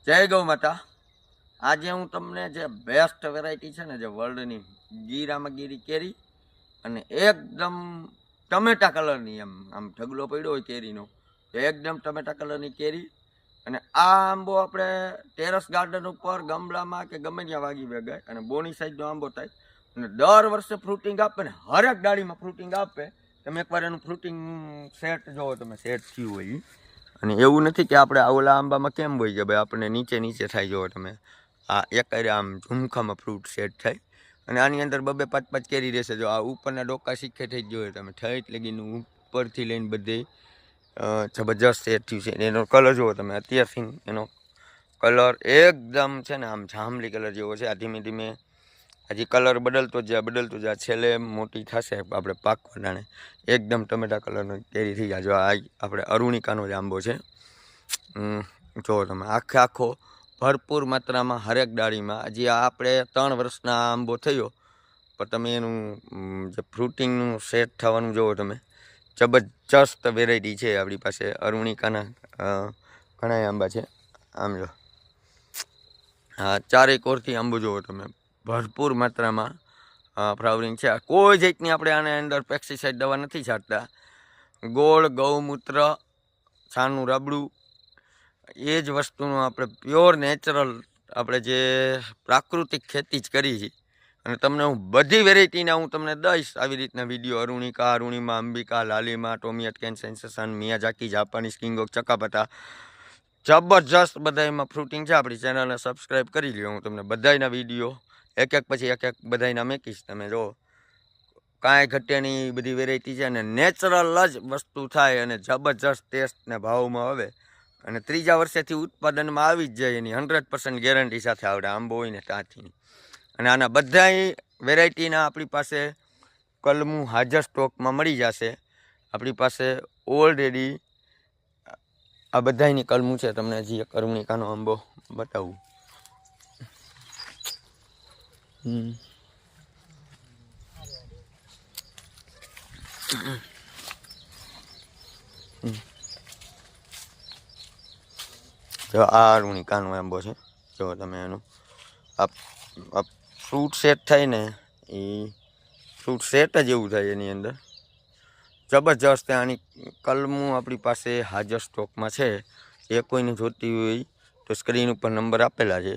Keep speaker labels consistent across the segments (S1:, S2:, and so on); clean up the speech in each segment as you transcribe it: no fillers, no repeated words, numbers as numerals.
S1: જય ગૌ માતા। આજે હું તમને જે બેસ્ટ વેરાયટી છે ને જે વર્લ્ડની ગીરામાં ગીરી કેરી અને એકદમ ટમેટા કલરની આમ ઢગલો પડ્યો હોય કેરીનો તો એકદમ ટમેટા કલરની કેરી અને આ આંબો આપણે ટેરેસ ગાર્ડન ઉપર ગમલામાં કે ગમે ત્યાં વાગી વેગાય અને બોની સાઈઝનો આંબો થાય અને દર વર્ષે ફ્રૂટિંગ આપે ને હરેક ડાળીમાં ફ્રૂટિંગ આપે। તમે એકવાર એનું ફ્રૂટિંગ સેટ જોવો, તમે સેટ થયું હોય અને એવું નથી કે આપણે ઓલા આંબામાં કેમ હોય કે ભાઈ આપણને નીચે થાય। જોવો તમે આ એક આમ ઝુમખામાં ફ્રૂટ સેટ થાય અને આની અંદર 2-5 કેરી રહેશે। જો આ ઉપરના ડોકા શીખે થઈ જ જોઈએ તમે ઠેઠ લગીનું ઉપરથી લઈને બધે જબરજસ્ત સેટ થયું છે। એનો કલર જુઓ તમે, અત્યારથી એનો કલર એકદમ છે ને આમ જાંબલી કલર જેવો છે। આ ધીમે ધીમે હજી કલર બદલતો જાય છેલ્લે મોટી થશે આપણે પાકવા ટાણે એકદમ ટમેટા કલરનો કેરી થઈ જાય। જો આ આપણે અરુણિકાનો જ આંબો છે। જુઓ તમે આખો ભરપૂર માત્રામાં હરેક ડાળીમાં હજી આપણે 3 વર્ષના આંબો થયો પણ તમે એનું જે ફ્રૂટિંગનું સેટ થવાનું જુઓ તમે જબરજસ્ત વેરાયટી છે આપણી પાસે। અરુણિકાના ઘણા આંબા છે। આમ જો હા, 4 કોરથી આંબો જુઓ તમે ભરપૂર માત્રામાં ફ્લાવરિંગ છે। કોઈ જાતની આપણે આને અંદર પેસ્ટિસાઇડ દવા નથી છાંટતા। ગોળ, ગૌમૂત્ર, છાણનું રબડું એ જ વસ્તુનું આપણે પ્યોર નેચરલ આપણે જે પ્રાકૃતિક ખેતી જ કરી છે અને તમને હું બધી વેરાયટીના હું તમને દઈશ આવી રીતના video. Arunika, Arunima, Ambika, Lalima, Tommy Atkins, sensation, Miyazaki, Japanese king of ચકાપતા જબરજસ્ત બધા એમાં ફ્રૂટિંગ છે। આપણી ચેનલને સબસ્ક્રાઈબ કરી લ્યો। હું તમને બધાના વિડીયો એક પછી એક બધાના મેકીશ। તમે જો કાંઈ ઘટ્યાની બધી વેરાયટી છે અને નેચરલ જ વસ્તુ થાય અને જબરજસ્ત ટેસ્ટ ને ભાવમાં આવે અને 3જા વર્ષેથી ઉત્પાદનમાં આવી જ જાય। એની 100% ગેરંટી સાથે આવડે આંબો હોય ને ત્યાંથી। અને આના બધાય વેરાયટીના આપણી પાસે કલમું હાજર સ્ટોકમાં મળી જશે। આપણી પાસે ઓલરેડી આ બધાની કલમું છે। તમને હજી એક અરુણિકાનો આંબો બતાવું। જો આ અરુણિકાનો આંબો છે। જો તમે એનું આ ફ્રૂટ સેટ થાય ને એ ફ્રૂટ સેટ જ એવું થાય એની અંદર જબરજસ્ત। આની કલમું આપણી પાસે હાજર સ્ટોકમાં છે। એ કોઈને જોતી હોય તો સ્ક્રીન ઉપર નંબર આપેલા છે,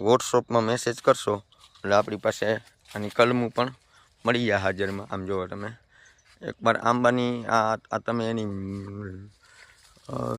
S1: વોટ્સઅપમાં મેસેજ કરશો એટલે આપણી પાસે આની કલમું પણ મળી જાય હાજરમાં। આમ જુઓ તમે એકવાર આંબાની આ તમે એની